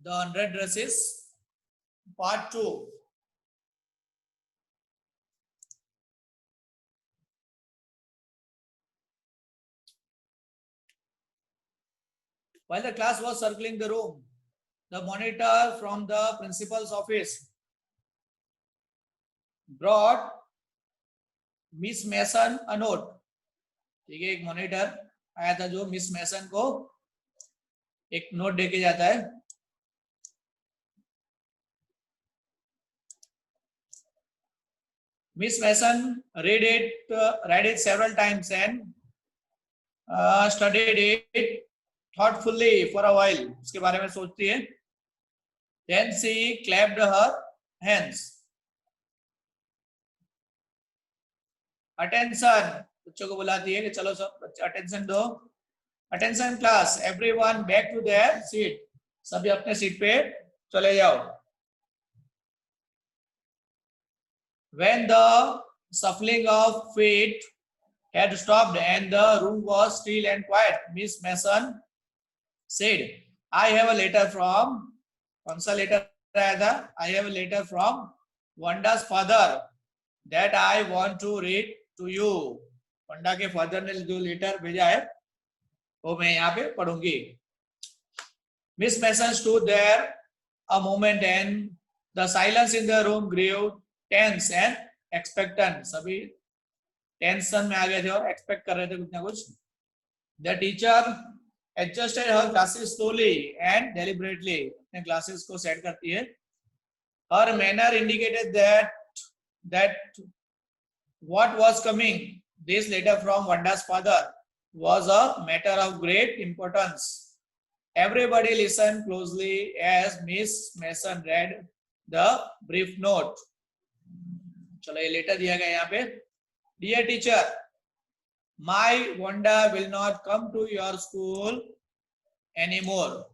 The 100 dresses, part 2. While the class was circling the room, the monitor from the principal's office brought Miss Mason a note. ठीक है, एक monitor आया था जो miss मैसन को एक नोट देके जाता है. Miss Mason read it several times and studied it thoughtfully for a while. उसके बारे में सोचती है. Then she clapped her hands. Attention, बच्चों को बुलाती है कि चलो सब अटेंशन दो. Attention class, everyone back to their seat. सभी अपने सीट पे चले जाओ. When the shuffling of feet had stopped and the room was still and quiet, Miss Mason said, I have a letter from, कौन सा letter आया था? I have a letter from Wanda's father that I want to read to you. वंडा के father ने जो letter भेजा है वो मैं यहाँ पे पढ़ूंगी. Miss Mason stood there a moment and the silence in the room grew tense and expectant. सभी टेंशन में आ गए थे और एक्सपेक्ट कर रहे थे कुछ ना कुछ. The teacher adjusted her glasses slowly and deliberately. अपने glasses को सेट करती है. Her manner indicated that what was coming, this letter from Wanda's father, was a matter of great importance. Everybody listened closely as Miss Mason read the brief note. चलो ये letter दिया गया यहाँ पे. Dear teacher, my Wanda will not come to your school anymore.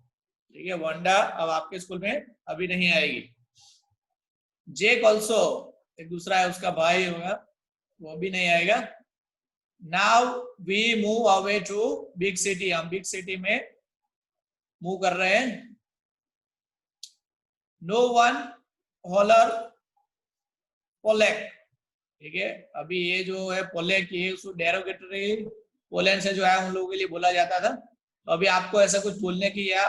ठीक है, वंडा अब आपके स्कूल में अभी नहीं आएगी. Jake also, एक दूसरा है उसका भाई होगा, वो भी नहीं आएगा. Now we move away to big city. हम big city में मूव कर रहे हैं. No one holler Pollock. ठीक है, अभी ये जो है पोलेक, ये उसको डेरोगेटरी पोलैंड से जो है उन लोगों के लिए बोला जाता था. तो अभी आपको ऐसा कुछ बोलने की या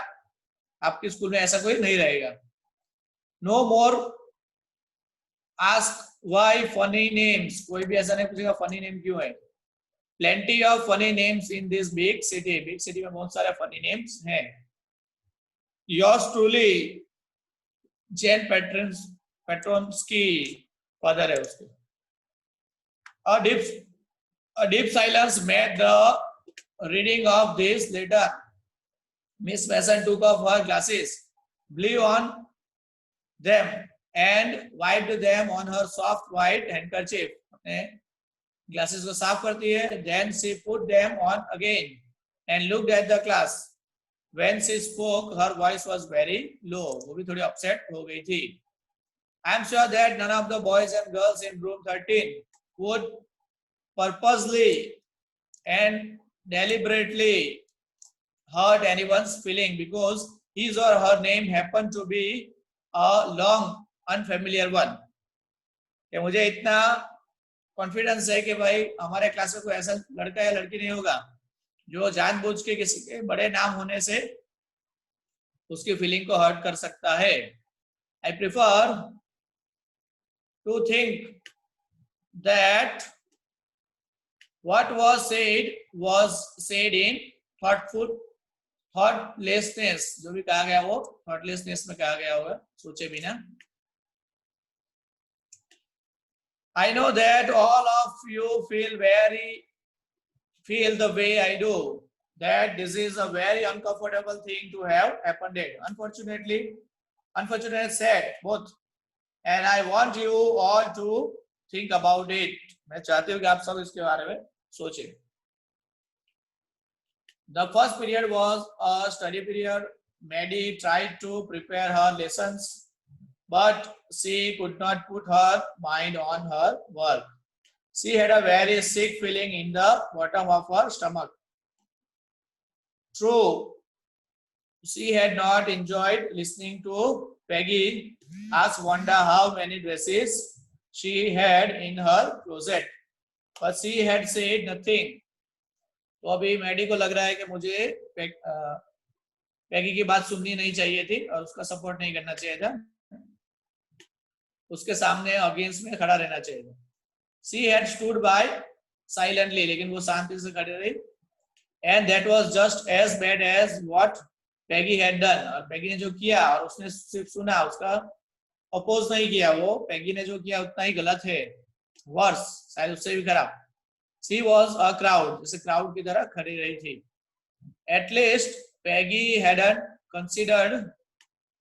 आपके स्कूल में ऐसा कोई नहीं रहेगा. No more ask why funny names. कोई भी ऐसा नहीं पूछेगा फनी नेम क्यों है. Plenty of funny names in this big city. Big city में बहुत सारे फनी नेम्स हैं. Yours truly Jane Petronski father है उसके. A deep silence made the reading of this letter. Miss Mason took off her glasses, blew on them, and wiped them on her soft white handkerchief. अपने glasses को साफ करती है. Then she put them on again and looked at the class. When she spoke, her voice was very low. वो भी थोड़ी upset हो गई थी. I am sure that none of the boys and girls in room 13 would purposely and deliberately hurt anyone's feeling because his or her name happened to be a long unfamiliar one. कि मुझे इतना confidence है कि भाई हमारे class में कोई ऐसा लड़का या लड़की नहीं होगा जो जानबूझ के किसी के बड़े नाम होने से उसकी फीलिंग को हर्ट कर सकता है. I prefer to think that what was said in thoughtlessness. जो भी कहा गया वो thoughtlessness में कहा गया होगा, सोचे बिना. I know that all of you feel the way I do, that this is a very uncomfortable thing to have happened. Unfortunately said both, and I want you all to think about it. मैं चाहती हूँ कि आप सब इसके बारे में सोचें. The first period was a study period. Maddie tried to prepare her lessons, but she could not put her mind on her work. She had a very sick feeling in the bottom of her stomach. True, She had not enjoyed listening to Peggy ask Wanda how many dresses she had in her closet, but she had said nothing. तो अभी Maddie को लग रहा है कि मुझे पैगी की बात सुननी नहीं चाहिए थी और उसका सपोर्ट नहीं करना चाहिए था, उसके सामने अगेंस्ट में खड़ा रहना चाहिए था. She had stood by silently, लेकिन वो शांति से खड़ी रही. And that was just as bad as what Peggy had done. और पैगी ने जो किया और उसने सिर्फ सुना, उसका अपोज नहीं किया, वो पैगी ने जो किया उतना ही गलत है, वर्स, शायद उससे भी खराब. She was a crowd, जैसे क्राउड की तरह खड़ी रही थी. At least Peggy hadn't considered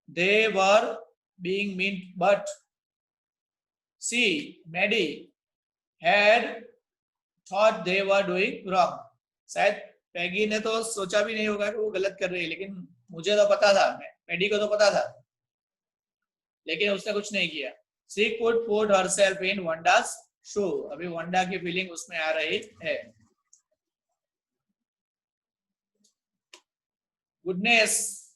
they were being mean, but she, Maddie, had thought they were doing wrong. शायद पैगी ने तो सोचा भी नहीं होगा कि वो गलत कर रही है, लेकिन मुझे तो पता था, मैडी को तो पता था, लेकिन उसने कुछ नहीं किया. She could put herself in Wanda's shoe. अभी वंडा की फीलिंग उसमें आ रही है. Goodness,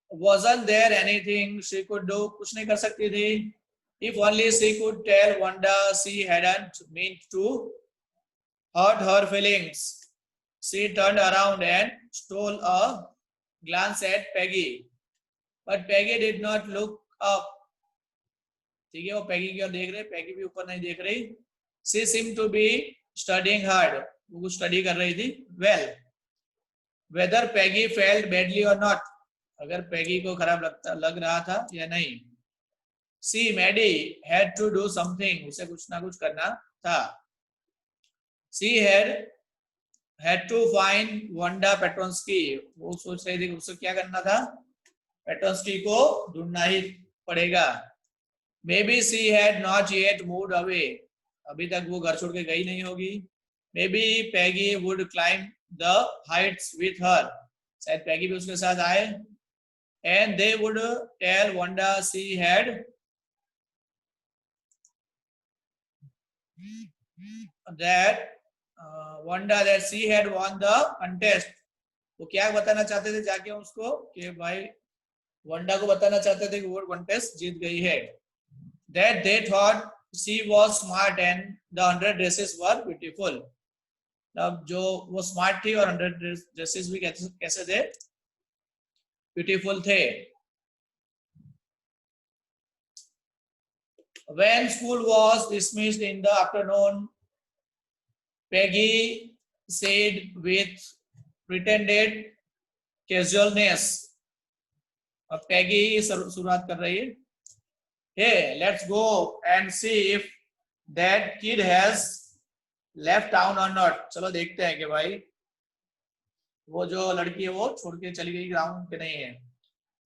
wasn't there anything she could do? कुछ नहीं कर सकती थी. If only she could tell Wanda she hadn't meant to hurt her feelings. She turned around and stole a glance at Peggy, but Peggy did not look up. ठीक है, वो पैगी की ओर देख रहे, पैगी भी ऊपर नहीं देख रही. She seemed to be studying hard. वो कुछ स्टडी कर रही थी. Well, whether Peggy felt badly or not, अगर पैगी को खराब लग रहा था या नहीं, she, Maddie, had to do something. उसे कुछ ना कुछ करना था. She had to find Wanda Petronsky. वो सोच रही थी कि उसे क्या करना था, पेट्रोन्स्की को ढूंढना ही पड़ेगा. Maybe she had not yet moved away. अभी तक वो घर छोड़ के गई नहीं होगी. Maybe Peggy would climb the heights with her. शायद पैगी भी उसके साथ आए. And they would tell Wanda she had Wanda that she had won the contest. वो क्या बताना चाहते थे जाके उसको, कि भाई वंडा को बताना चाहते थे कि वो कॉन्टेस्ट जीत गई है. That they thought she was smart and the 100 dresses were beautiful. अब जो वो स्मार्ट थी और 100 ड्रेसेस भी कैसे थे, ब्यूटीफुल थे. When school was dismissed in the afternoon, Peggy said with pretended casualness. अब पैगी शुरुआत कर रही है. Hey, let's go and see if that kid has left town or not. चलो देखते हैं कि भाई वो जो लड़की है वो छोड़ के चली गई ग्राउंड पे नहीं है.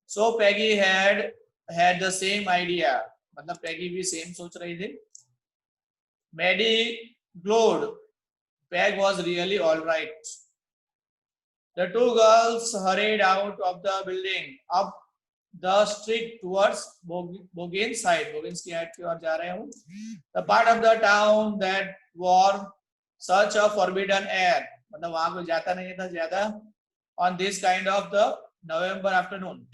So Peggy had the same idea. मतलब पैगी भी सेम सोच रही थी. Maddie glowed. Peg was really all right. The two girls hurried out of the building, up the street towards Bogin's side. Bogin's की साइड की ओर जा रहे हूँ. The part of the town that wore such a forbidden air. मतलब वहाँ कोई जाता नहीं था ज्यादा on this kind of the November afternoon.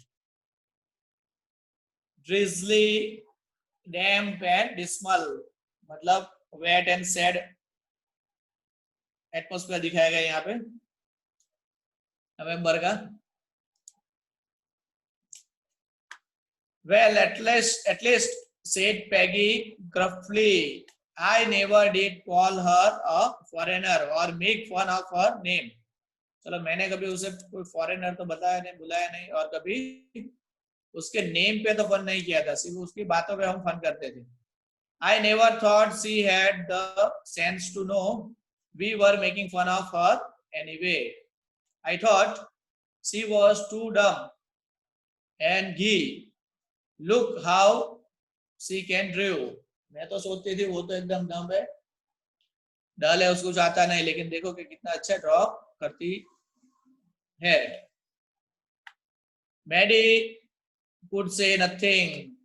Drizzly, damp and dismal. मतलब wet and sad एटमॉस्फेयर दिखाया गया यहाँ पे नवंबर का. Well, at least said Peggy gruffly, I never did call her a foreigner or make fun of her name. चलो मैंने कभी उसे कोई फॉरेनर तो बताया नहीं, बुलाया नहीं, और कभी उसके नेम पे तो फन नहीं किया था, सिर्फ उसकी बातों पे हम फन करते थे. I never thought she had the sense to know we were making fun of her anyway. I thought she was too dumb. And he, look how she can draw. मैं तो सोचती थी वो तो एकदम डम है, डल है, उसको कुछ आता नहीं, लेकिन देखो कि कितना अच्छा ड्रॉ करती है. Maddie could say nothing.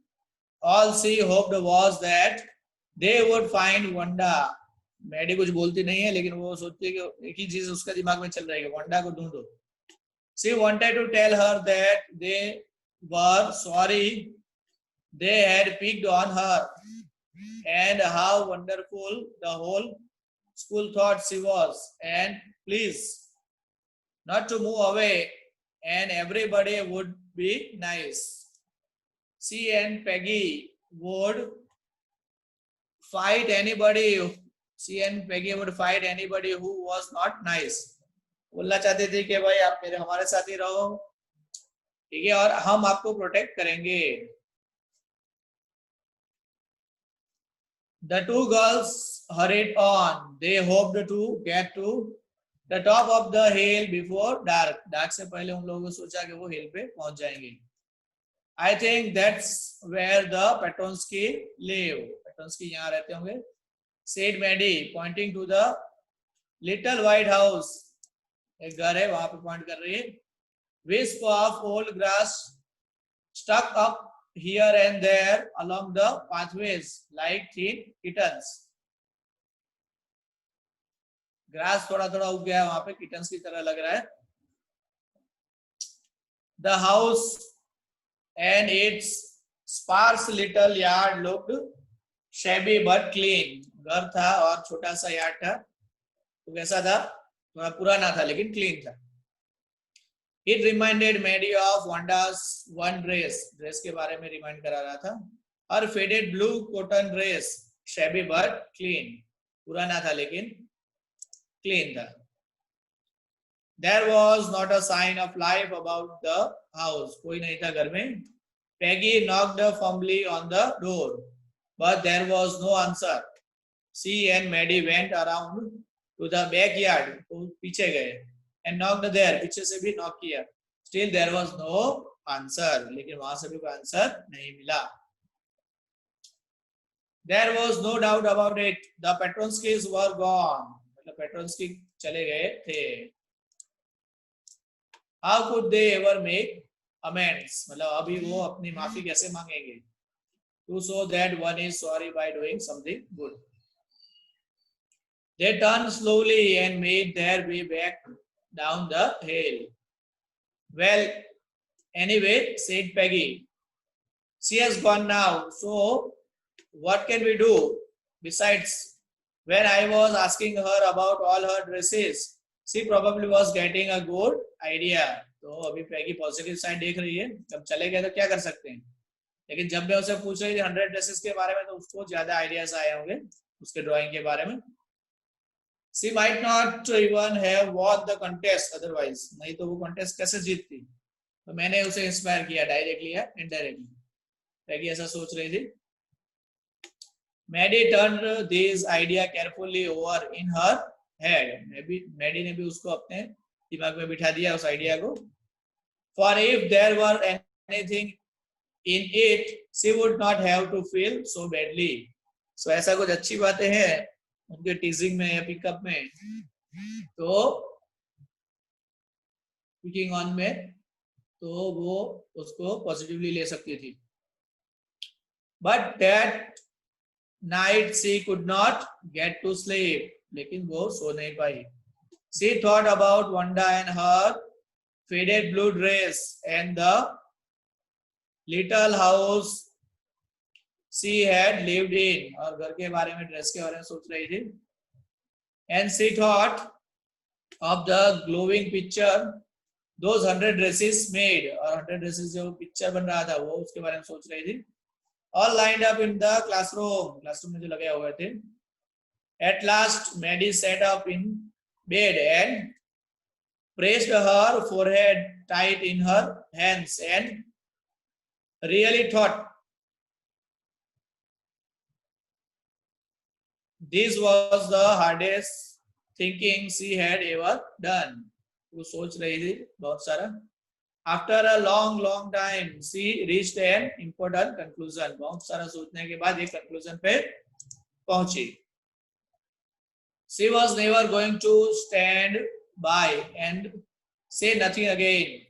All she hoped was that they would find Wanda. Maddie कुछ बोलती नहीं है, लेकिन वो सोचती है कि एक ही चीज उसका दिमाग में चल रही है, वांडा को ढूंढो. She wanted to tell her that they were sorry they had picked on her and how wonderful the whole school thought she was, and please not to move away and everybody would be nice. She and Peggy would fight anybody. She and Peggy would fight anybody who was not nice. बोलना चाहते थे कि भाई आप मेरे हमारे साथ ही रहो, ठीक है, और हम आपको प्रोटेक्ट करेंगे. The two girls hurried on. They hoped to get to the top of the hill before dark. Dark से पहले उन लोगों ने सोचा कि वो हिल पे पहुंच जाएंगे. I think that's where the Petonsky live. Petonsky यहाँ रहते होंगे. Said Maddie, pointing to the little white house. एक घर है, वहां पे पॉइंट कर रही है. Wisp of old grass stuck up here and there along the pathways like thin kittens. Grass थोड़ा थोड़ा उग गया है वहां पे, किटन्स की तरह लग रहा है. The house and its sparse little yard looked shabby but clean. घर था और छोटा सा यार्ड था, तो कैसा था, थोड़ा पुराना था लेकिन क्लीन था. It reminded Maddie of Wanda's one dress. Dress के बारे में रिमाइंड करा रहा था. Her faded blue cotton dress, shabby but clean. पुराना था लेकिन क्लीन था. There was not a sign of life about the house. कोई नहीं था घर में. Peggy knocked firmly on the door, but there was no answer. She and Maddie went around to the backyard. तो पीछे गए and knocked there. पीछे से भी knock किया. Still there was no answer. लेकिन वहां से भी कोई आंसर नहीं मिला. There was no doubt about it. The Petronskys were gone. मतलब Petronsky चले गए थे. How could they ever make amends? मतलब अभी वो अपनी माफी कैसे मांगेंगे? To show that one is sorry by doing something good. They turned slowly and made their way back down the hill. Well, anyway, said Peggy, she has gone now, so what can we do? Besides, when I was asking her about all her dresses, she probably was getting a good idea. तो अभी पैगी positive side देख रही है. जब चले गए तो क्या कर सकते हैं, लेकिन जब मैं उसे पूछ रही थी 100 ड्रेसेस के बारे में, तो उसको ज्यादा आइडियाज आए होंगे उसके ड्राइंग के बारे में. She might not even have won the contest otherwise. नहीं तो वो contest कैसे जीतती. तो मैंने उसे इंस्पायर किया डायरेक्टली या इनडायरेक्टली. पैगी ऐसा सोच रही थी. Maddie turned this idea carefully over in her head. Maddie ने भी उसको अपने दिमाग में बिठा दिया उस आइडिया को. For if there were anything in it, she would not have to feel so badly. So ऐसा कुछ अच्छी बातें हैं उनके टीजिंग में या पिकअप में, तो पिकिंग ऑन में, तो वो उसको पॉजिटिवली ले सकती थी. But that night she could not get to sleep. लेकिन वो सो नहीं पाई. She thought about Wanda and her faded blue dress and the little house she had lived in. और घर के बारे में, ड्रेस के बारे में सोच रही थी. And she thought of the glowing picture those 100 dresses made. और 100 dresses जो पिक्चर बन रहा था वो उसके बारे में सोच रही थी. All lined up in the classroom. Classroom में जो लगे हुए थे. At last, Maddie sat up in bed and pressed her forehead tight in her hands and really thought this was the hardest thinking she had ever done. वो सोच रही थी बहुत सारा. After a long time, she reached an important conclusion. बहुत सारा सोचने के बाद एक conclusion पे पहुंची. She was never going to stand by and say nothing again.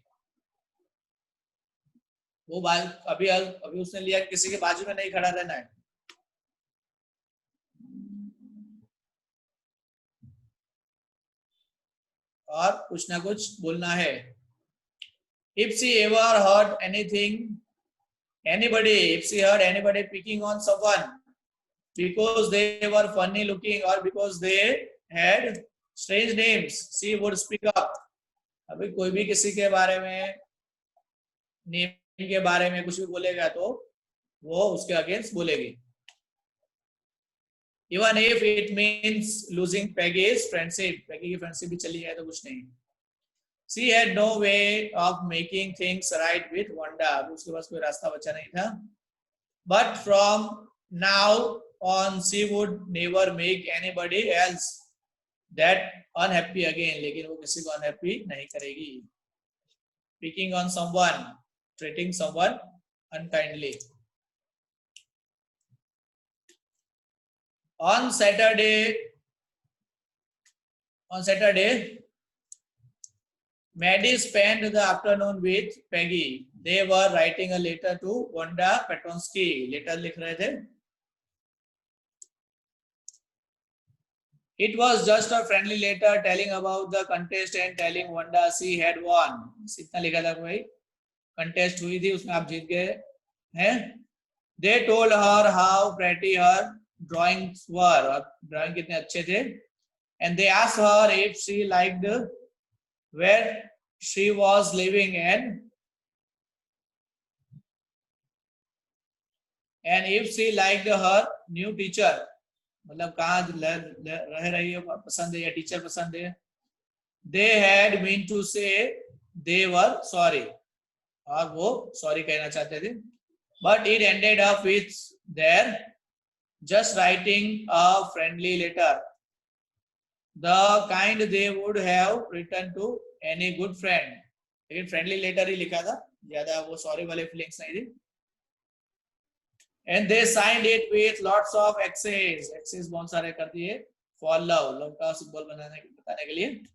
वो अभी उसने लिया किसी के बाजू में नहीं खड़ा रहना है. और कुछ ना कुछ बोलना है. If she ever heard anything, anybody, if she heard anybody picking on someone because they were funny looking or because they had strange names, she would speak up. अभी कोई भी किसी के बारे में, नेम के बारे में कुछ भी बोलेगा तो वो उसके अगेंस्ट बोलेगी. Even if it means losing Peggy's friendship, Peggy की friendship भी चली जाए तो कुछ नहीं. She had no way of making things right with Wanda. उसके पास कोई रास्ता बचा नहीं था. But from now on, she would never make anybody else that unhappy again. लेकिन वो किसी को unhappy नहीं करेगी. Picking on someone, treating someone unkindly. On Saturday, Maddie spent the afternoon with Peggy. They were writing a letter to Wanda Petronsky. Letter लिख रहे थे. It was just a friendly letter telling about the contest and telling Wanda she had won. इतना लिखा था भाई. Contest हुई थी, उसमें आप जीत गए हैं. They told her how pretty her drawings were. और drawing कितने अच्छे थे. And they asked her if she liked where she was living and if she liked her new teacher. मतलब कहाँ रह रही है, पसंद है या टीचर पसंद है. They had meant to say they were sorry. और वो sorry कहना चाहते थे. But it ended up with their just writing a friendly letter, the kind they would have written to any good friend. लेकिन friendly letter ही लिखा था, ज्यादा वो sorry वाले feelings नहीं थी. And they signed it with lots of X's. X's बहुत सारे कर दिए for love का symbol बताने के लिए.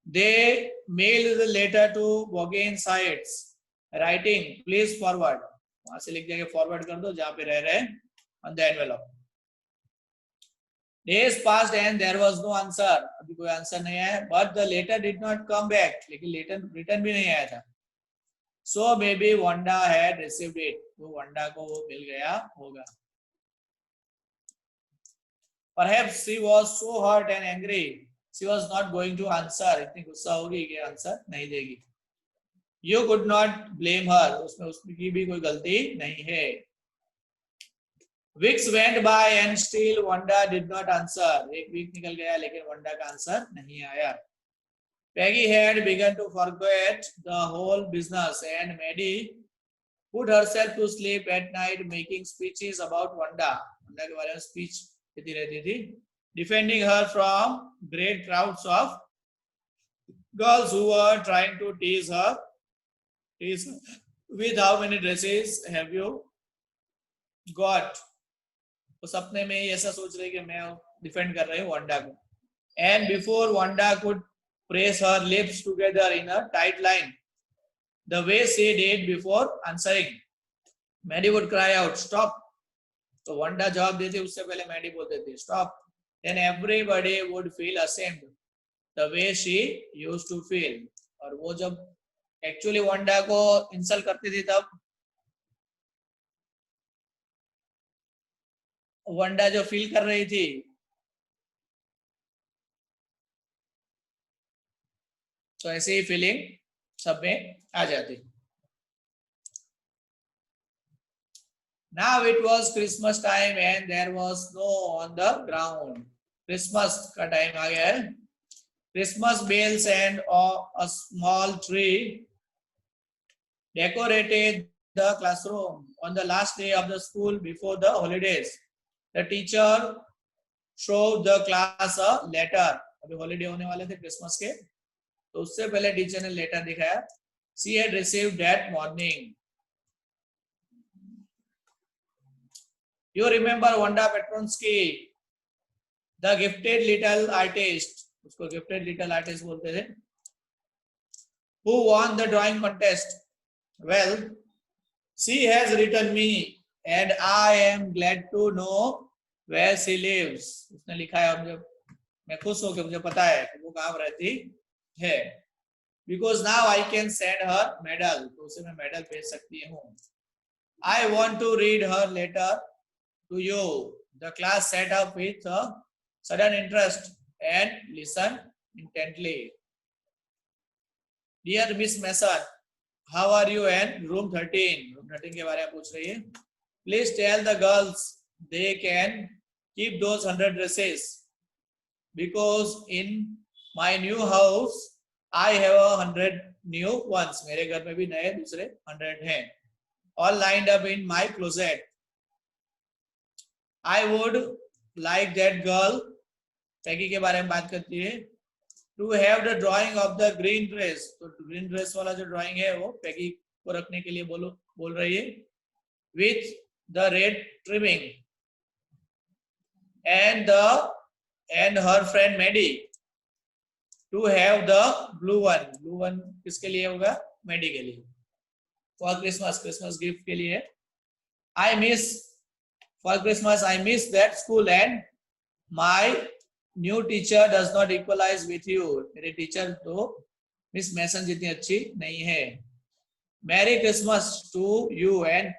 They mailed the letter to Bogain sites, writing please forward. वहां से लिख देंगे forward कर दो जहाँ पे रह रहे on the envelope. Days passed and there was no answer. अभी कोई आंसर नहीं आया. But the letter did not come back. लेकिन लेटर रिटर्न भी नहीं आया था. So maybe Wanda had received it. तो Wanda को वो मिल गया होगा. Perhaps she was so hurt and angry. She was not going to answer. इतनी गुस्सा होगी कि आंसर नहीं देगी. You could not blame her. उसमें उसकी भी कोई गलती नहीं है. Weeks went by and still Wanda did not answer. एक वीक निकल गया लेकिन Wanda का आंसर नहीं आया. Peggy had begun to forget the whole business and Maddie put herself to sleep at night making speeches about Wanda. Wanda के बारे में speech देती रहती थी, defending her from great crowds of girls who were trying to tease her. With how many dresses have you got? वो सपने में ही ऐसा सोच रही कि मैं डिफेंड कर रही हूँ वंडा को. And before Wanda could press her lips together in a tight line, the way she did before answering, Maddie would cry out, "Stop!" तो वंडा जवाब देती उससे पहले मैडी बोलती थी stop. Then everybody would feel ashamed, the way she used to feel. और वो जब एक्चुअली वंडा को इंसल्ट करती थी तब वंडा जो फील कर रही थी तो ऐसे ही फीलिंग सब में आ जाती. Now it was Christmas time and there was snow on the ground. Christmas का टाइम आ गया है. Christmas bells and a small tree decorated the classroom. On the last day of the school before the holidays, the teacher showed the class a letter. अभी holiday होने वाले थे Christmas के, तो उससे पहले टीचर ने लेटर दिखाया. She had received that morning. You remember Wanda Petronsky, the gifted little artist. उसको gifted little artist बोलते थे. Who won the drawing contest? Well, she has written me, and I am glad to know where she lives. उसने लिखा है मुझे, मैं खुश हूँ कि मुझे पता है कि वो कहाँ रहती है, because now I can send her medal, तो उसे मैं मेडल भेज सकती हूँ. I want to read her letter to you. The class sat up with a sudden interest and listened intently. Dear Miss Mason, how are you? And room 13. Room 13 के बारे में पूछ रही है. Please tell the girls they can keep those 100 dresses, because in my new house I have 100 new ones. मेरे घर में भी नए दूसरे 100 हैं. All lined up in my closet. I would like that girl, पैगी के बारे में बात करती है, to have the drawing of the green dress. तो green dress वाला जो drawing है वो पैगी को रखने के लिए बोल रही है, with the red trimming, and her friend Maddie to have the blue one. Blue one किसके लिए होगा? Maddie के लिए. For Christmas gift के लिए. For Christmas I miss that school, and my new teacher does not equalize with you. मेरे teacher तो miss मैसन जितनी अच्छी नहीं है. Merry Christmas to you and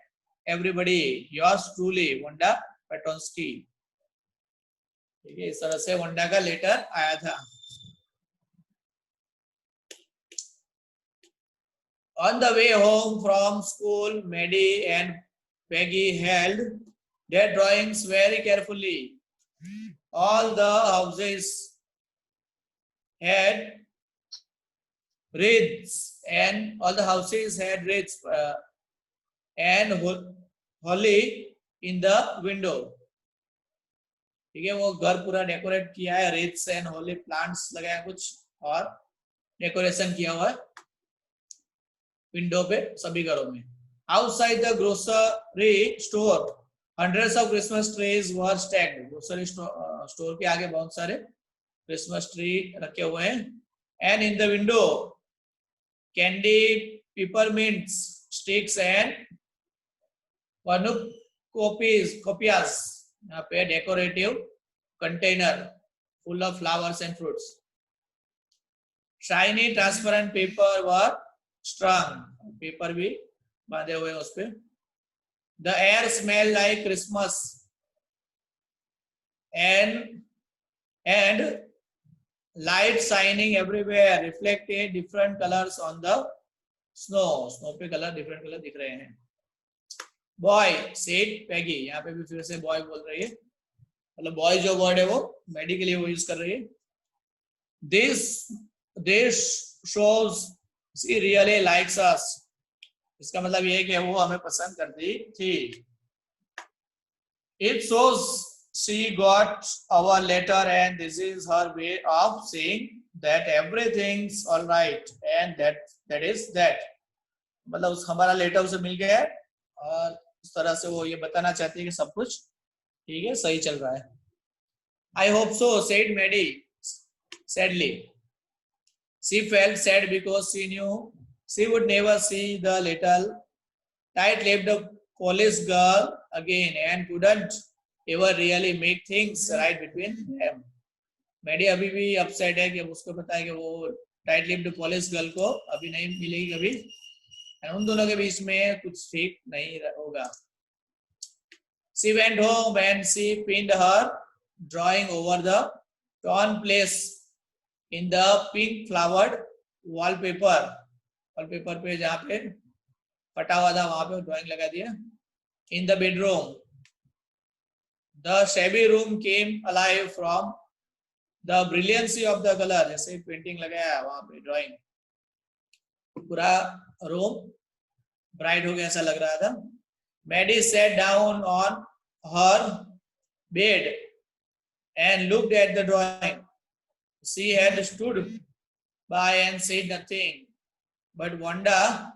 everybody. Yours truly, Wanda Petonsky. ठीक है, इस तरह से वंडा का लेटर आया था. On the way home from school, Maddie and Peggy held their drawings very carefully. All the houses had wreaths, and holly in the window. ठीक है, वो घर पूरा डेकोरेट किया है, wreaths and holly plants लगाया कुछ और डेकोरेशन किया हुआ है विंडो पे सभी घरों में. Outside the grocery store, hundreds of Christmas trees were stacked. Grocery store के आगे बहुत सारे क्रिसमस ट्री रखे हुए हैं. And in the window, candy, peppermint sticks and cornucopias. यहाँ पे decorative container full of flowers and fruits. Shiny transparent paper were strung. Paper भी बांधे हुए हैं उस पे. The air smelled like Christmas, and light shining everywhere reflected different colors on the snow. Snow पे colour different colour दिख रहे हैं. Boy, said Peggy. यहाँ पे भी फिर से boy बोल रही है, मतलब boy जो word है वो Maddie के लिए वो यूज कर रही है. This shows she really likes us. इसका मतलब ये है कि वो हमें पसंद करती थी. It shows she got our letter, and this is her way of saying that everything's all right, and that is that. मतलब हमारा लेटर उसे मिल गया है और इस तरह से वो ये बताना चाहती है कि सब कुछ ठीक है, सही चल रहा है. I hope so, said Maddie sadly. She felt sad because she knew she would never see the little tight-lipped Polish girl again, and couldn't ever really make things right between them. Maddie अभी भी upset है कि उसको पता है कि वो tight-lipped Polish girl को अभी नहीं मिलेगी कभी, उन दोनों के बीच में कुछ ठीक नहीं होगा. She went home and she pinned her drawing over the torn place in the pink flowered wallpaper. wallpaper पे जहाँ पे फटा हुआ था वहां पे ड्राइंग लगा दिया. In the bedroom, the shabby room came alive from the brilliancy of the color. जैसे पेंटिंग लगाया वहां पे ड्राइंग, पूरा रूम ब्राइट हो गया ऐसा लग रहा था. Maddie sat down on her bed and looked at the drawing. She had stood by and said nothing, but Wanda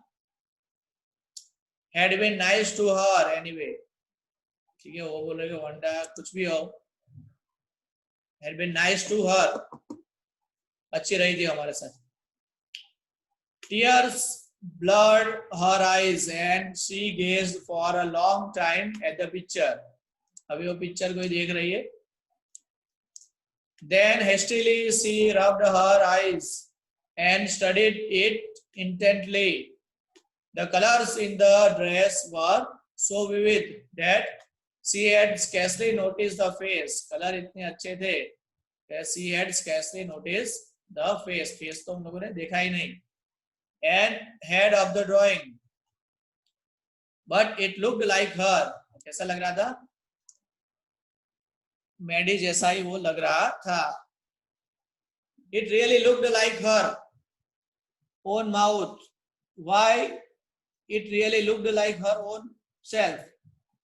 had been nice to her anyway. ठीक है, वो बोल रहे कि वंडा कुछ भी हो, had been nice to her, अच्छी रही थी हमारे साथ. Tears blurred her eyes and she gazed for a long time at the picture. अभी वो पिक्चर को ही देख रही है. Then hastily she rubbed her eyes and studied it intently. The colors in the dress were so vivid that she had scarcely noticed the face. Color इतने अच्छे थे that she had scarcely noticed the face. Face तो हम लोगों ने देखा ही नहीं. And head of the drawing, but it looked like her. कैसा लग रहा था? मैडी जैसा ही वो लग रहा था. It really looked like her own mouth. Why? It really looked like her own self.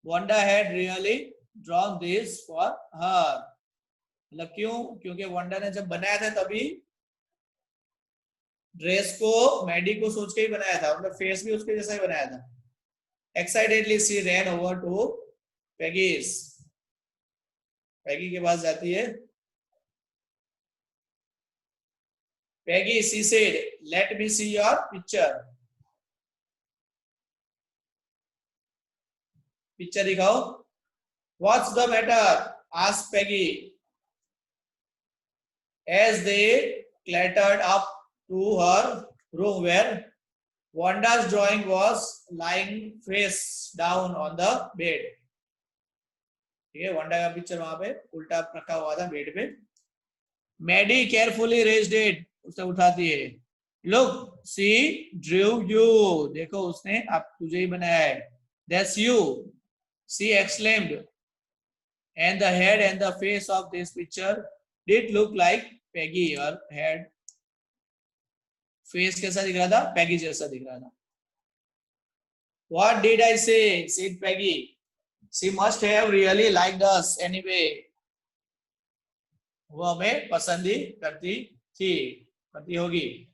Wanda had really drawn this for her. मतलब क्यों? क्योंकि वंडा ने जब बनाया था तभी ड्रेस को मैडी को सोच के ही बनाया था. मतलब फेस भी उसके जैसा ही बनाया था. Excitedly she ran over to Peggy's. पैगी के पास जाती है. Peggy, she said, let me see your picture. Picture दिखाओ. What's the matter? asked Peggy as they clattered up to her room where Wanda's drawing was lying face down on the bed. ठीक है, वंडा का picture वहां पे उल्टा रखा हुआ था बेड पे. Maddy carefully raised it. उसे उठाती है. Look, she drew you. देखो उसने आप तुझे ही बनाया है. That's you, she exclaimed. And the head and the face of this picture did look like Peggy. और हेड फेस कैसा दिख रहा था? पैगी जैसा दिख रहा था. What did I say? said Peggy. She must have really liked us anyway. वो हमें पसंद ही करती थी, करती होगी.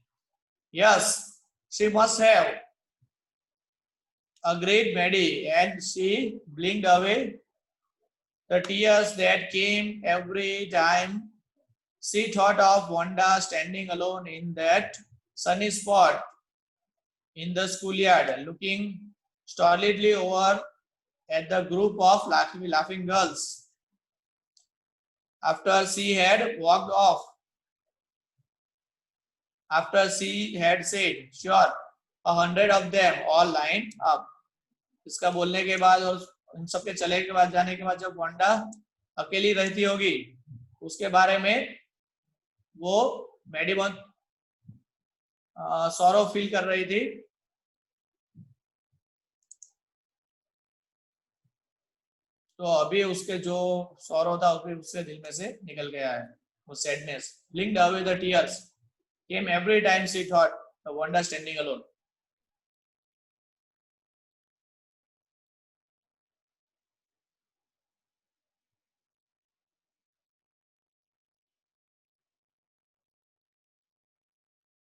Yes, she must have. Agreed Maddie, and she blinked away the tears that came every time she thought of Wanda standing alone in that sunny spot in the schoolyard, looking stolidly over at the group of laughing girls. After she had walked off, after she had said, sure, 100 of them all lined up. इसका बोलने के बाद और उन सबके चले के बाद जाने के बाद जब वांडा अकेली रहती होगी, उसके बारे में वो मैडी बहुत सॉरो फील कर रही थी. तो अभी उसके जो सॉरो था उसके दिल में से निकल गया है. वो sadness. Blinked away the tears came every time she thought the Wanda standing alone.